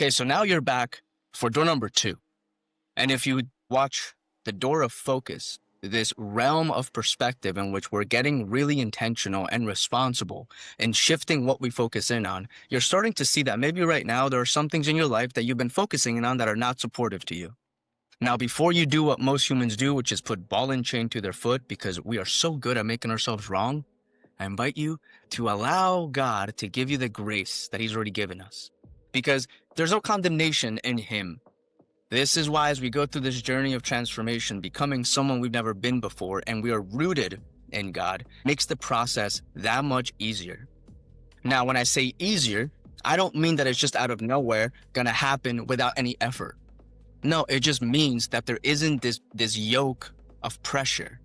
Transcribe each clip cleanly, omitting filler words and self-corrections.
Okay, so now you're back for door number 2. And if you watch the door of focus, this realm of perspective in which we're getting really intentional and responsible and shifting what we focus in on, you're starting to see that maybe right now there are some things in your life that you've been focusing in on that are not supportive to you. Now, before you do what most humans do, which is put ball and chain to their foot because we are so good at making ourselves wrong, I invite you to allow God to give you the grace that He's already given us, because there's no condemnation in Him. This is why as we go through this journey of transformation, becoming someone we've never been before, and we are rooted in God, makes the process that much easier. Now, when I say easier, I don't mean that it's just out of nowhere going to happen without any effort. No, it just means that there isn't this yoke of pressure,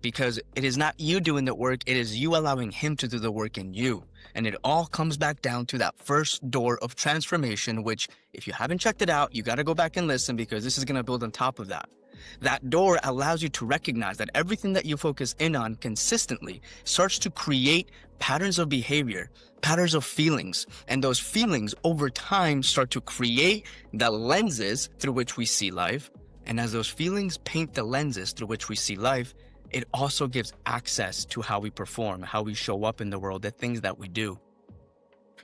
because it is not you doing the work, it is you allowing Him to do the work in you. And it all comes back down to that first door of transformation, which if you haven't checked it out, you got to go back and listen, because this is going to build on top of that. That door allows you to recognize that everything that you focus in on consistently starts to create patterns of behavior, patterns of feelings, and those feelings over time start to create the lenses through which we see life. And as those feelings paint the lenses through which we see life, it also gives access to how we perform, how we show up in the world, the things that we do.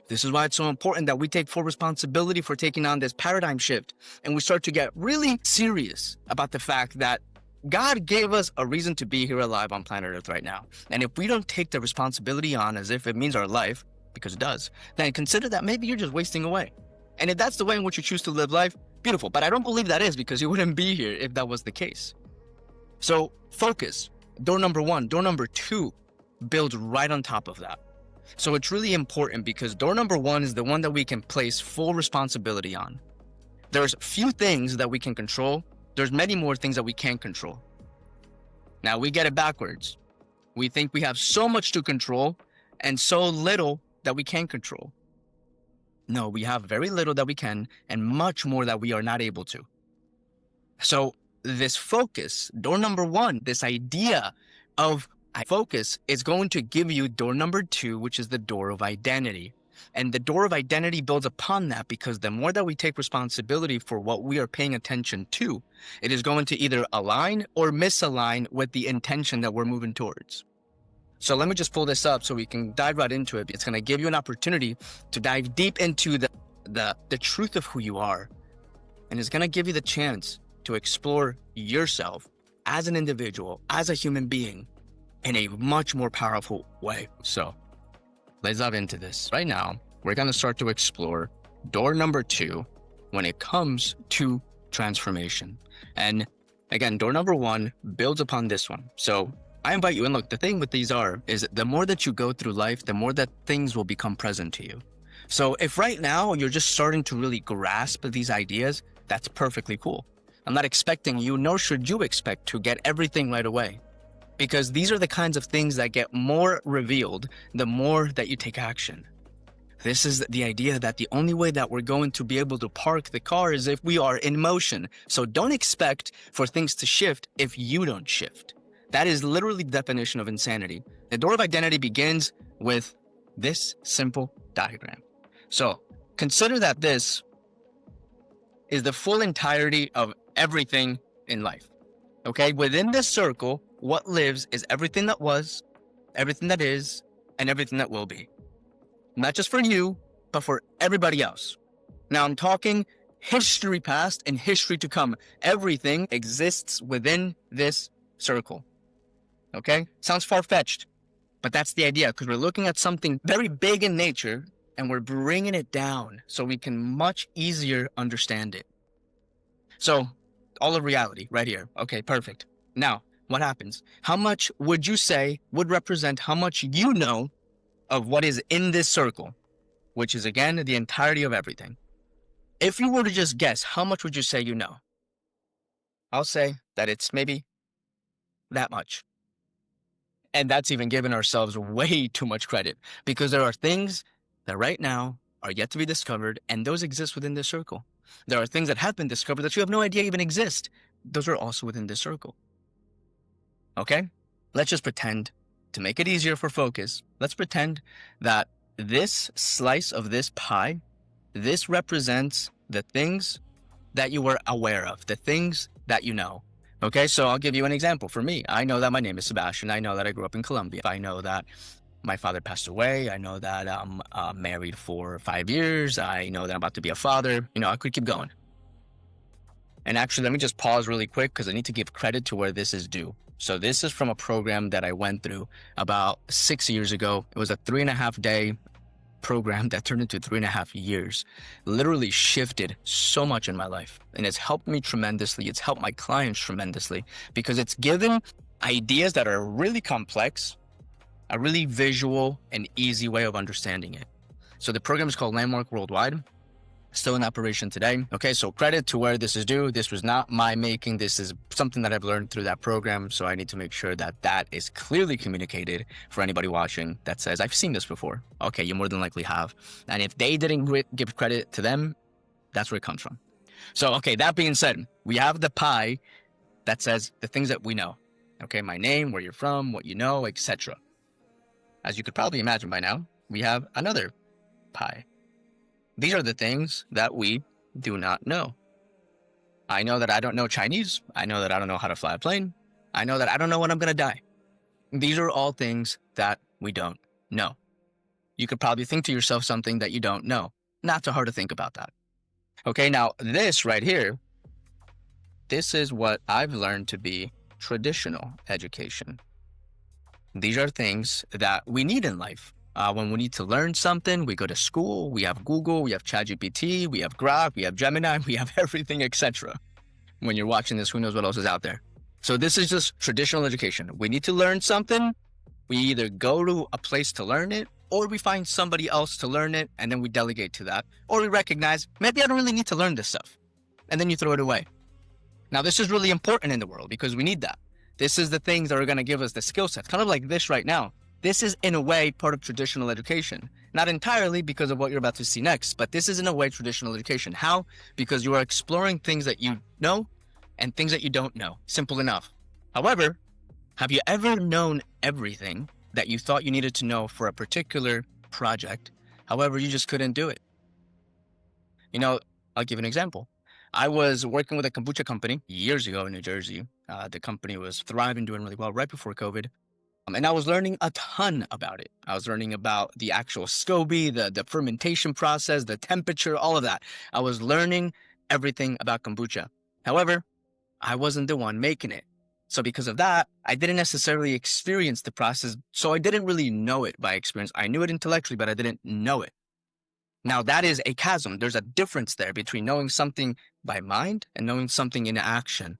This is why it's so important that we take full responsibility for taking on this paradigm shift, and we start to get really serious about the fact that God gave us a reason to be here alive on planet Earth right now. And if we don't take the responsibility on as if it means our life, because it does, then consider that maybe you're just wasting away. And if that's the way in which you choose to live life, beautiful. But I don't believe that is, because you wouldn't be here if that was the case. So focus. Door number 1. Door number 2 builds right on top of that. So it's really important, because door number 1 is the one that we can place full responsibility on. There's few things that we can control. There's many more things that we can't control. Now we get it backwards. We think we have so much to control and so little that we can't control. No, we have very little that we can and much more that we are not able to. So this focus, door number 1, this idea of focus is going to give you door number 2, which is the door of identity. And the door of identity builds upon that, because the more that we take responsibility for what we are paying attention to, it is going to either align or misalign with the intention that we're moving towards. So let me just pull this up so we can dive right into it. It's going to give you an opportunity to dive deep into the truth of who you are. And it's going to give you the chance to explore yourself as an individual, as a human being, in a much more powerful way. So let's dive into this. Right now, we're going to start to explore door number 2 when it comes to transformation. And again, door number 1 builds upon this one. So I invite you, and look, the thing with these is the more that you go through life, the more that things will become present to you. So if right now you're just starting to really grasp these ideas, that's perfectly cool. I'm not expecting you, nor should you expect to get everything right away, because these are the kinds of things that get more revealed the more that you take action. This is the idea that the only way that we're going to be able to park the car is if we are in motion. So don't expect for things to shift if you don't shift. That is literally the definition of insanity. The door of identity begins with this simple diagram. So consider that this is the full entirety of everything in life. Okay, within this circle, what lives is everything that was, everything that is, and everything that will be. Not just for you, but for everybody else. Now I'm talking history past and history to come. Everything exists within this circle. Okay, sounds far-fetched, but that's the idea, because we're looking at something very big in nature and we're bringing it down so we can much easier understand it. So all of reality right here. Okay, perfect. Now, what happens? How much would you say would represent how much you know of what is in this circle, which is, again, the entirety of everything? If you were to just guess, how much would you say you know? I'll say that it's maybe that much. And that's even giving ourselves way too much credit, because there are things that right now are yet to be discovered, and those exist within this circle. There are things that have been discovered that you have no idea even exist. Those are also within this circle. Okay? Let's just pretend, to make it easier for focus, let's pretend that this slice of this pie, this represents the things that you were aware of, the things that you know. Okay, so I'll give you an example. For me, I know that my name is Sebastian. I know that I grew up in Colombia. I know that my father passed away. I know that I'm married for 5 years. I know that I'm about to be a father. I could keep going. And actually, let me just pause really quick because I need to give credit to where this is due. So this is from a program that I went through about 6 years ago. It was a 3.5 day program that turned into 3.5 years. Literally shifted so much in my life. And it's helped me tremendously. It's helped my clients tremendously because it's given ideas that are really complex, a really visual and easy way of understanding it. So the program is called Landmark Worldwide. Still in operation today. Okay, so credit to where this is due. This was not my making. This is something that I've learned through that program. So I need to make sure that that is clearly communicated for anybody watching that says, I've seen this before. Okay, you more than likely have. And if they didn't give credit to them, that's where it comes from. So, okay, that being said, we have the pie that says the things that we know. Okay, my name, where you're from, what you know, etc. As you could probably imagine by now, we have another pie. These are the things that we do not know. I know that I don't know Chinese. I know that I don't know how to fly a plane. I know that I don't know when I'm going to die. These are all things that we don't know. You could probably think to yourself something that you don't know. Not too hard to think about that. Okay, now this right here, this is what I've learned to be traditional education. These are things that we need in life. When we need to learn something, we go to school, we have Google, we have ChatGPT, we have Grok, we have Gemini, we have everything, etc. When you're watching this, who knows what else is out there. So this is just traditional education. We need to learn something. We either go to a place to learn it, or we find somebody else to learn it, and then we delegate to that. Or we recognize, maybe I don't really need to learn this stuff. And then you throw it away. Now, this is really important in the world because we need that. This is the things that are going to give us the skill sets, kind of like this right now. This is, in a way, part of traditional education. Not entirely because of what you're about to see next, but this is, in a way, traditional education. How? Because you are exploring things that you know and things that you don't know. Simple enough. However, have you ever known everything that you thought you needed to know for a particular project? However, you just couldn't do it. I'll give an example. I was working with a kombucha company years ago in New Jersey. The company was thriving, doing really well right before COVID. And I was learning a ton about it. I was learning about the actual SCOBY, the fermentation process, the temperature, all of that. I was learning everything about kombucha. However, I wasn't the one making it. So because of that, I didn't necessarily experience the process. So I didn't really know it by experience. I knew it intellectually, but I didn't know it. Now that is a chasm. There's a difference there between knowing something by mind and knowing something in action.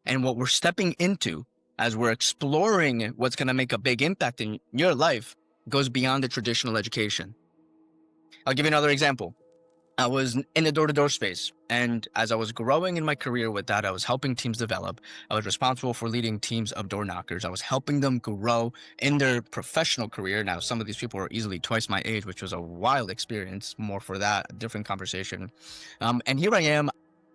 And what we're stepping into as we're exploring what's going to make a big impact in your life goes beyond the traditional education. I'll give you another example. I was in the door-to-door space, and as I was growing in my career with that, I was helping teams develop. I was responsible for leading teams of door knockers. I was helping them grow in their professional career. Now, some of these people were easily twice my age, which was a wild experience. More for that, a different conversation. And here I am.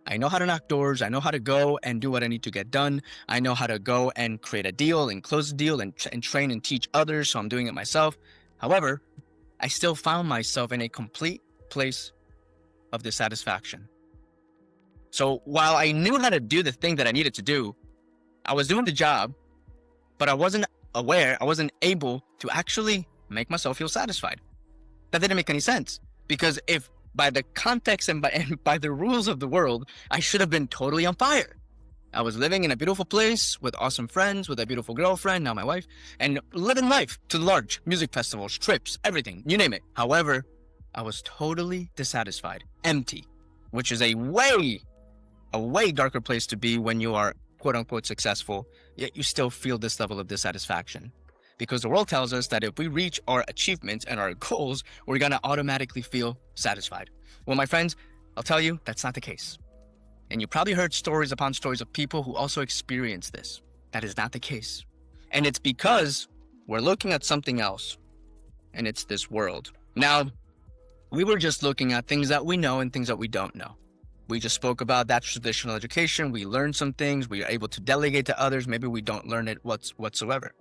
I know how to knock doors. I know how to go and do what I need to get done. I know how to go and create a deal and close a deal and train and teach others. So I'm doing it myself. However, I still found myself in a complete place of dissatisfaction. So while I knew how to do the thing that I needed to do, I was doing the job, but I wasn't aware, I wasn't able to actually make myself feel satisfied. That didn't make any sense, because if by the context and by the rules of the world, I should have been totally on fire. I was living in a beautiful place with awesome friends, with a beautiful girlfriend, now my wife, and living life to large music festivals, trips, everything, you name it. However, I was totally dissatisfied, empty, which is a way darker place to be when you are quote unquote successful, yet you still feel this level of dissatisfaction. Because the world tells us that if we reach our achievements and our goals, we're gonna automatically feel satisfied. Well, my friends, I'll tell you, that's not the case. And you probably heard stories upon stories of people who also experienced this. That is not the case. And it's because we're looking at something else, and it's this world. Now, we were just looking at things that we know and things that we don't know. We just spoke about that traditional education. We learned some things. We are able to delegate to others. Maybe we don't learn it whatsoever.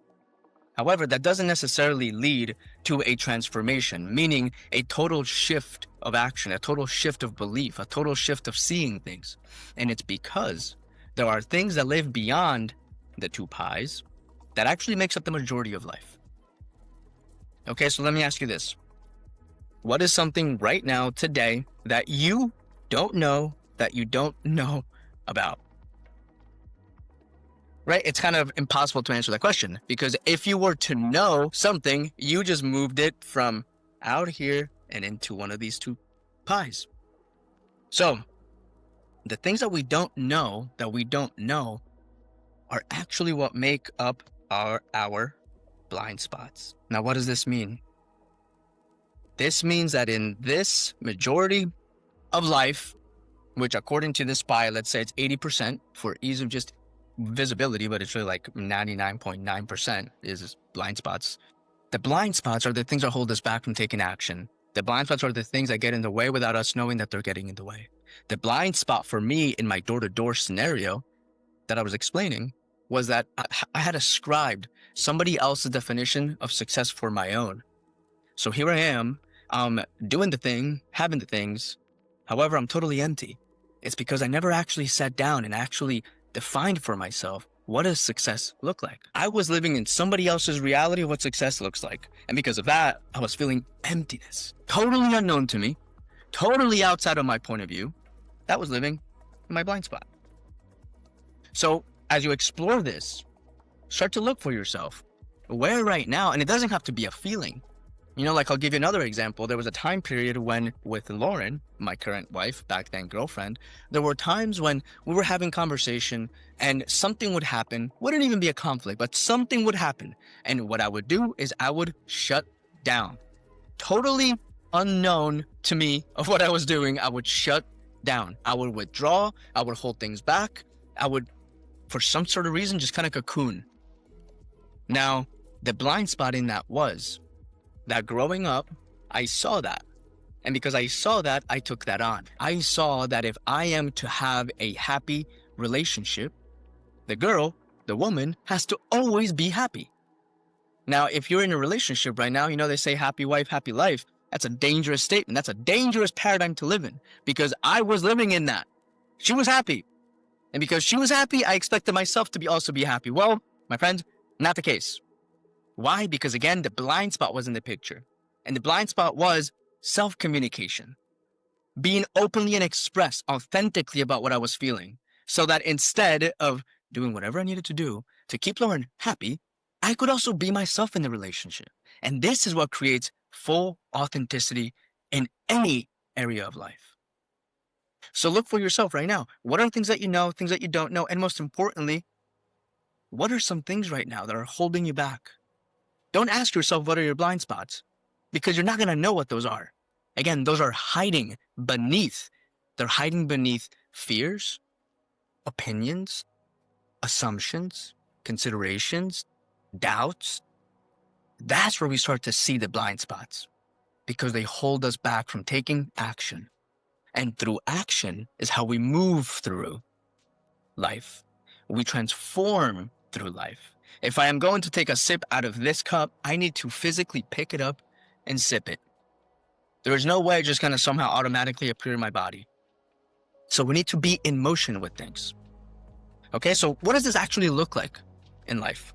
However, that doesn't necessarily lead to a transformation, meaning a total shift of action, a total shift of belief, a total shift of seeing things. And it's because there are things that live beyond the two pies that actually makes up the majority of life. Okay, so let me ask you this. What is something right now, today, that you don't know about? Right? It's kind of impossible to answer that question, because if you were to know something, you just moved it from out here and into one of these two pies. So the things that we don't know are actually what make up our blind spots. Now, what does this mean? This means that in this majority of life, which according to this pie, let's say it's 80% for ease of just visibility, but it's really like 99.9% is blind spots. The blind spots are the things that hold us back from taking action. The blind spots are the things that get in the way without us knowing that they're getting in the way. The blind spot for me in my door-to-door scenario that I was explaining was that I had ascribed somebody else's definition of success for my own. So here I am, doing the thing, having the things. However, I'm totally empty. It's because I never actually sat down and actually defined for myself, what does success look like? I was living in somebody else's reality of what success looks like. And because of that, I was feeling emptiness. Totally unknown to me, totally outside of my point of view. That was living in my blind spot. So as you explore this, start to look for yourself. Where right now, and it doesn't have to be a feeling. You know, like I'll give you another example. There was a time period when with Lauren, my current wife, back then girlfriend, there were times when we were having conversation and something would happen. Wouldn't even be a conflict, but something would happen. And what I would do is I would shut down. Totally unknown to me of what I was doing, I would shut down. I would withdraw. I would hold things back. I would, for some sort of reason, just kind of cocoon. Now, the blind spot in that was that growing up, I saw that. And because I saw that, I took that on. I saw that if I am to have a happy relationship, the woman has to always be happy. Now, if you're in a relationship right now, you know, they say happy wife, happy life. That's a dangerous statement. That's a dangerous paradigm to live in, because I was living in that. She was happy. And because she was happy, I expected myself to also be happy. Well, my friend, not the case. Why? Because again, the blind spot was in the picture. And the blind spot was self-communication. Being openly and express authentically about what I was feeling. So that instead of doing whatever I needed to do to keep Lauren happy, I could also be myself in the relationship. And this is what creates full authenticity in any area of life. So look for yourself right now. What are things that you know, things that you don't know? And most importantly, what are some things right now that are holding you back? Don't ask yourself what are your blind spots, because you're not going to know what those are. Again, those are hiding beneath. They're hiding beneath fears, opinions, assumptions, considerations, doubts. That's where we start to see the blind spots, because they hold us back from taking action. And through action is how we move through life. We transform through life. If I am going to take a sip out of this cup, I need to physically pick it up and sip it. There is no way it's just going to somehow automatically appear in my body. So we need to be in motion with things. Okay, so what does this actually look like in life?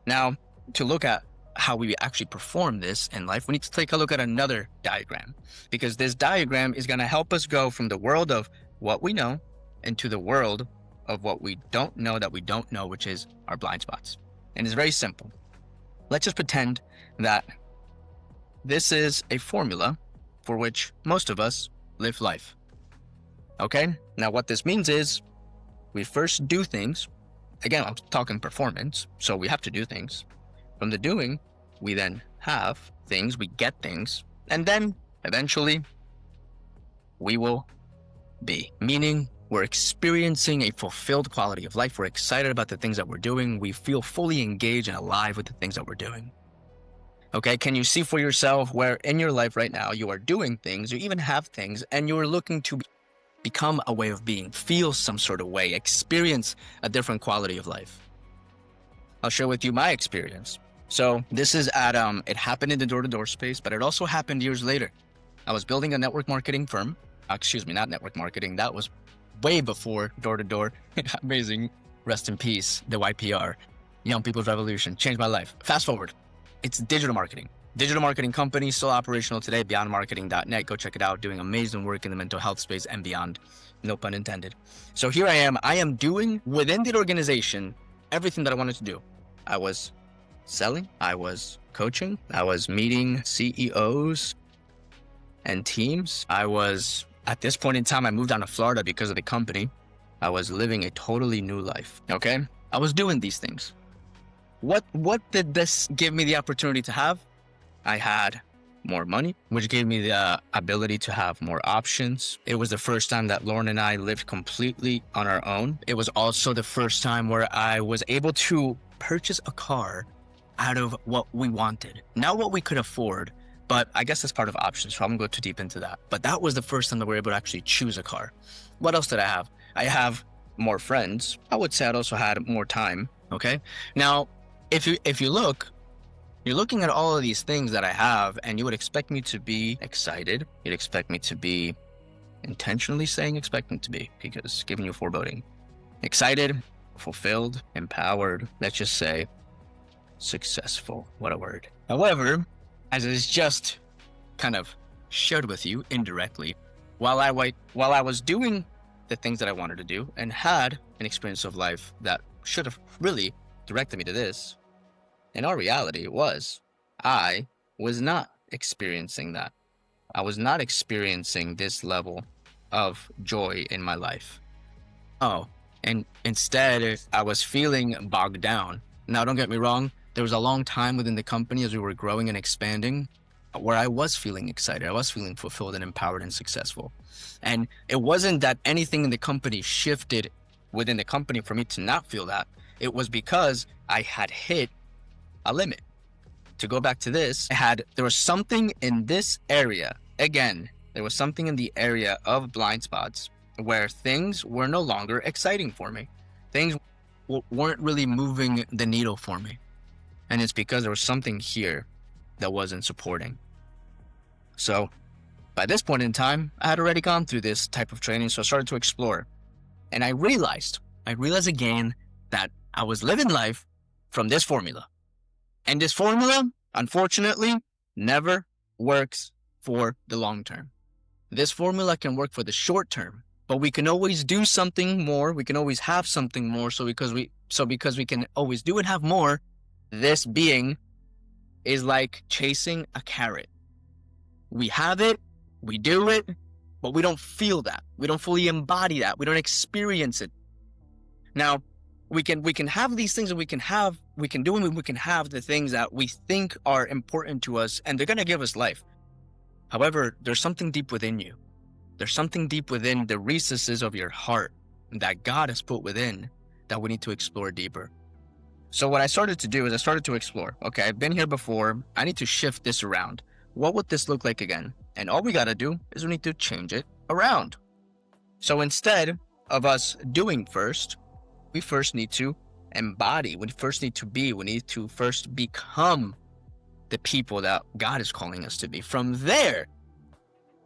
Now, to look at how we actually perform this in life, we need to take a look at another diagram, because this diagram is going to help us go from the world of what we know into the world of what we don't know that we don't know, which is our blind spots. And it's very simple. Let's just pretend that this is a formula for which most of us live life. Okay? Now what this means is we first do things. Again, I'm talking performance, so we have to do things. From the doing, we then have things, we get things, and then eventually we will be. Meaning we're experiencing a fulfilled quality of life. We're excited about the things that we're doing. We feel fully engaged and alive with the things that we're doing. Okay, can you see for yourself where in your life right now you are doing things, you even have things, and you're looking to become a way of being, feel some sort of way, experience a different quality of life? I'll share with you my experience. So this is at it happened in the door-to-door space, but it also happened years later. I was building a network marketing firm. Excuse me, not network marketing. That was way before door-to-door. Amazing. Rest in peace, the YPR, Young People's Revolution, changed my life. Fast forward, it's digital marketing. Digital marketing company, still operational today, beyondmarketing.net. Go check it out, doing amazing work in the mental health space and beyond. No pun intended. So here I am doing within the organization everything that I wanted to do. I was selling, I was coaching, I was meeting CEOs and teams. I was, at this point in time, I moved down to Florida because of the company. I was living a totally new life, okay? I was doing these things. What did this give me the opportunity to have? I had more money, which gave me the ability to have more options. It was the first time that Lauren and I lived completely on our own. It was also the first time where I was able to purchase a car out of what we wanted, not what we could afford, but I guess that's part of options, so I won't go too deep into that. But that was the first time that we were able to actually choose a car. What else did I have? I have more friends. I would say I also had more time, okay? Now, if you look, you're looking at all of these things that I have, and you would expect me to be excited. You'd expect me to be intentionally saying expecting to be, because giving you foreboding. Excited, fulfilled, empowered, let's just say successful. What a word. However, as is just kind of shared with you indirectly, while I was doing the things that I wanted to do and had an experience of life that should have really directed me to this, in our reality, it was I was not experiencing that. I was not experiencing this level of joy in my life. Oh, and instead, I was feeling bogged down. Now, don't get me wrong. There was a long time within the company as we were growing and expanding where I was feeling excited. I was feeling fulfilled and empowered and successful. And it wasn't that anything in the company shifted within the company for me to not feel that. It was because I had hit a limit. To go back to this, there was something in this area. Again, there was something in the area of blind spots where things were no longer exciting for me. Things weren't really moving the needle for me. And it's because there was something here that wasn't supporting. So by this point in time, I had already gone through this type of training, so I started to explore. And I realized again that I was living life from this formula. And this formula, unfortunately, never works for the long term. This formula can work for the short term, but we can always do something more. We can always have something more. So because we can always do and have more, this being is like chasing a carrot. We have it, we do it, but we don't feel that. We don't fully embody that. We don't experience it. Now, we can have these things, and we can have the things that we think are important to us, and they're going to give us life. However, there's something deep within you. There's something deep within the recesses of your heart that God has put within that we need to explore deeper. So what I started to do is I started to explore. Okay, I've been here before. I need to shift this around. What would this look like again? And all we got to do is we need to change it around. So instead of us doing first, we first need to embody. We first need to be. We need to first become the people that God is calling us to be. From there,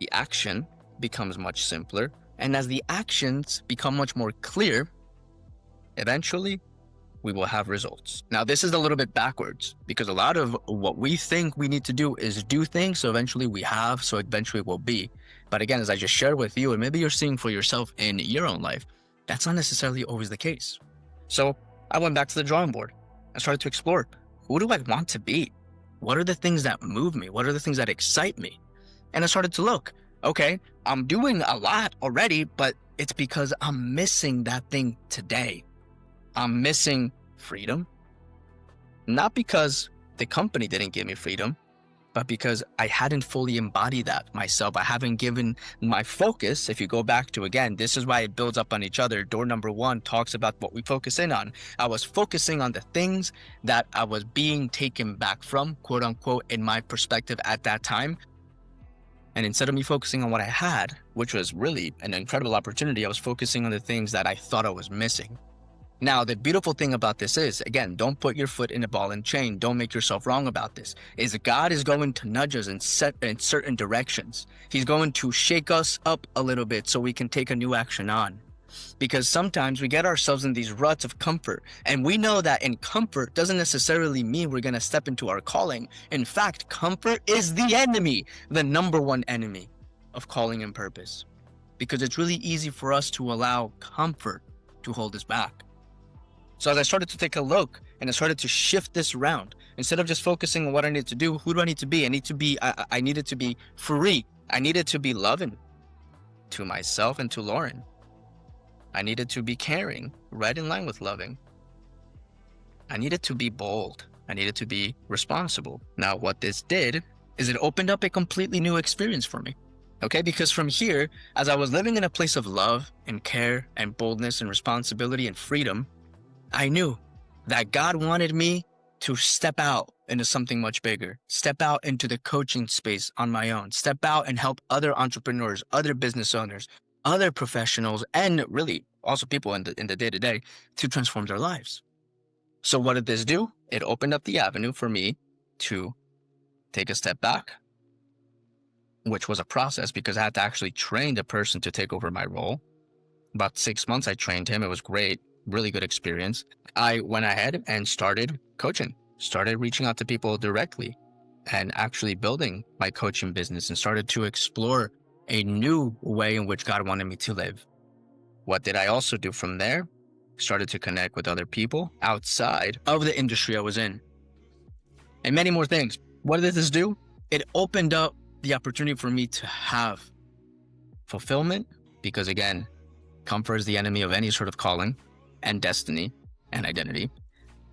the action becomes much simpler. And as the actions become much more clear, eventually we will have results. Now, this is a little bit backwards because a lot of what we think we need to do is do things. So eventually we have, so eventually we'll be. But again, as I just shared with you, and maybe you're seeing for yourself in your own life, that's not necessarily always the case. So I went back to the drawing board. I started to explore, who do I want to be? What are the things that move me? What are the things that excite me? And I started to look, okay, I'm doing a lot already, but it's because I'm missing that thing today. I'm missing freedom. Not because the company didn't give me freedom, but because I hadn't fully embodied that myself. I haven't given my focus. If you go back to, again, this is why it builds up on each other. Door number 1 talks about what we focus in on. I was focusing on the things that I was being taken back from, quote unquote, in my perspective at that time. And instead of me focusing on what I had, which was really an incredible opportunity, I was focusing on the things that I thought I was missing. Now, the beautiful thing about this is, again, don't put your foot in a ball and chain. Don't make yourself wrong about this. Is God is going to nudge us in certain directions. He's going to shake us up a little bit so we can take a new action on. Because sometimes we get ourselves in these ruts of comfort, and we know that in comfort doesn't necessarily mean we're going to step into our calling. In fact, comfort is the enemy, the number one enemy of calling and purpose. Because it's really easy for us to allow comfort to hold us back. So as I started to take a look and I started to shift this around, instead of just focusing on what I need to do, who do I need to be? I needed to be free. I needed to be loving to myself and to Lauren. I needed to be caring, right in line with loving. I needed to be bold. I needed to be responsible. Now, what this did is it opened up a completely new experience for me. Okay, because from here, as I was living in a place of love and care and boldness and responsibility and freedom, I knew that God wanted me to step out into something much bigger, step out into the coaching space on my own, step out and help other entrepreneurs, other business owners, other professionals, and really also people in the day-to-day to transform their lives. So what did this do? It opened up the avenue for me to take a step back, which was a process because I had to actually train the person to take over my role. About 6 months, I trained him. It was great. Really good experience. I went ahead and started coaching, started reaching out to people directly and actually building my coaching business and started to explore a new way in which God wanted me to live. What did I also do from there? Started to connect with other people outside of the industry I was in and many more things. What did this do? It opened up the opportunity for me to have fulfillment because again, comfort is the enemy of any sort of calling and destiny and identity.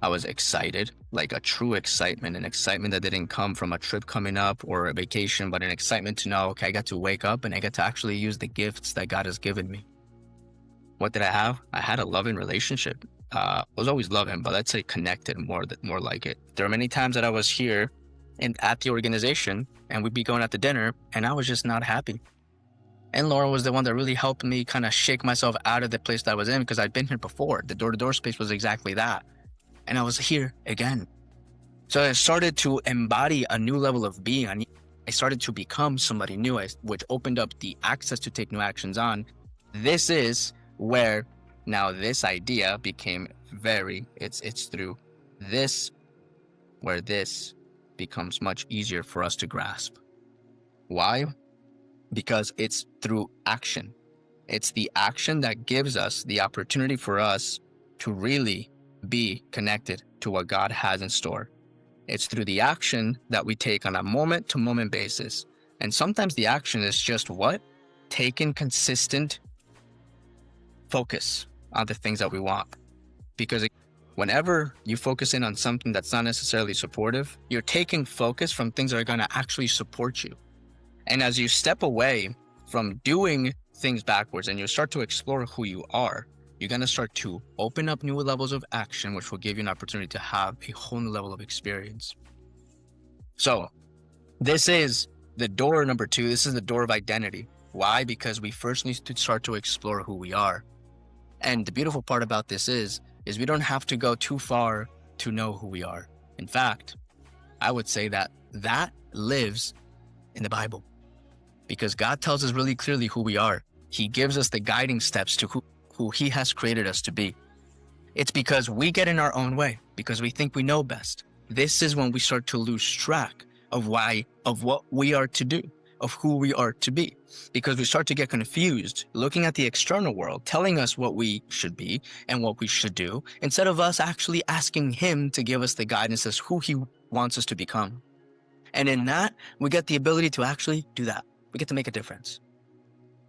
I was excited, like a true excitement, an excitement that didn't come from a trip coming up or a vacation, but an excitement to know, okay, I got to wake up and I get to actually use the gifts that God has given me. What did I have? I had a loving relationship. I was always loving, but let's say connected more like it. There were many times that I was here and at the organization and we'd be going out to dinner and I was just not happy. And Laura was the one that really helped me kind of shake myself out of the place that I was in because I'd been here before. The door-to-door space was exactly that. And I was here again. So I started to embody a new level of being. I started to become somebody new, which opened up the access to take new actions on. This is where now this idea became it's through this where this becomes much easier for us to grasp. Why? Because it's through action. It's the action that gives us the opportunity for us to really be connected to what God has in store. It's through the action that we take on a moment-to-moment basis. And sometimes the action is just what? Taking consistent focus on the things that we want. Because whenever you focus in on something that's not necessarily supportive, you're taking focus from things that are going to actually support you. And as you step away from doing things backwards and you start to explore who you are, you're going to start to open up new levels of action, which will give you an opportunity to have a whole new level of experience. So this is the door number 2. This is the door of identity. Why? Because we first need to start to explore who we are. And the beautiful part about this is we don't have to go too far to know who we are. In fact, I would say that lives in the Bible. Because God tells us really clearly who we are. He gives us the guiding steps to who He has created us to be. It's because we get in our own way, because we think we know best. This is when we start to lose track of what we are to do, of who we are to be. Because we start to get confused, looking at the external world, telling us what we should be and what we should do, instead of us actually asking Him to give us the guidance as who He wants us to become. And in that, we get the ability to actually do that. We get to make a difference.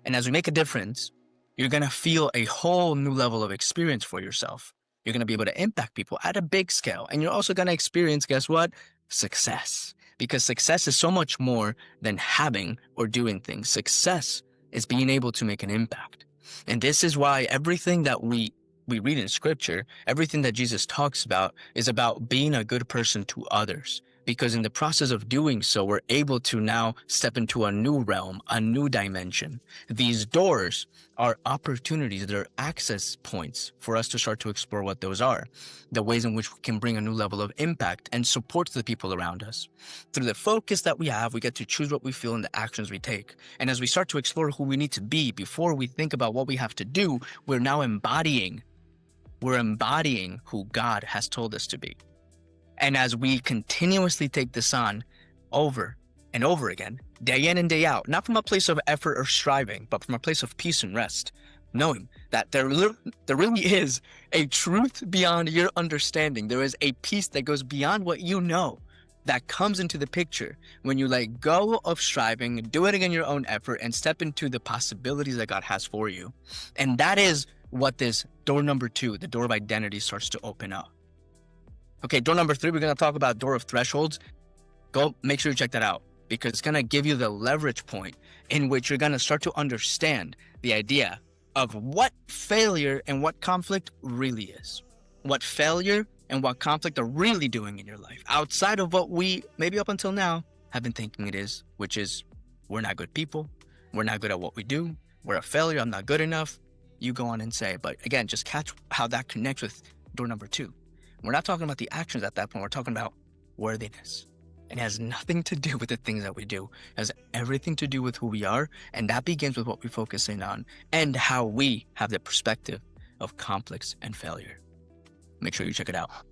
And as we make a difference, you're going to feel a whole new level of experience for yourself. You're going to be able to impact people at a big scale. And you're also going to experience, guess what? Success. Because success is so much more than having or doing things. Success is being able to make an impact. And this is why everything that we read in scripture, everything that Jesus talks about is about being a good person to others, Because in the process of doing so, we're able to now step into a new realm, a new dimension. These doors are opportunities, they're access points for us to start to explore what those are, the ways in which we can bring a new level of impact and support to the people around us. Through the focus that we have, we get to choose what we feel and the actions we take. And as we start to explore who we need to be before we think about what we have to do, we're now embodying. We're embodying who God has told us to be. And as we continuously take this on over and over again, day in and day out, not from a place of effort or striving, but from a place of peace and rest, knowing that there really is a truth beyond your understanding. There is a peace that goes beyond what you know that comes into the picture when you let go of striving, do it in your own effort, and step into the possibilities that God has for you. And that is what this door number 2, the door of identity, starts to open up. Okay, door number 3, we're going to talk about door of thresholds. Go make sure you check that out, because it's going to give you the leverage point in which you're going to start to understand the idea of what failure and what conflict really is. What failure and what conflict are really doing in your life outside of what we, maybe up until now, have been thinking it is, which is we're not good people. We're not good at what we do. We're a failure. I'm not good enough. You go on and say, but again, just catch how that connects with door number 2. We're not talking about the actions at that point. We're talking about worthiness. It has nothing to do with the things that we do. It has everything to do with who we are. And that begins with what we focus in on and how we have the perspective of conflicts and failure. Make sure you check it out.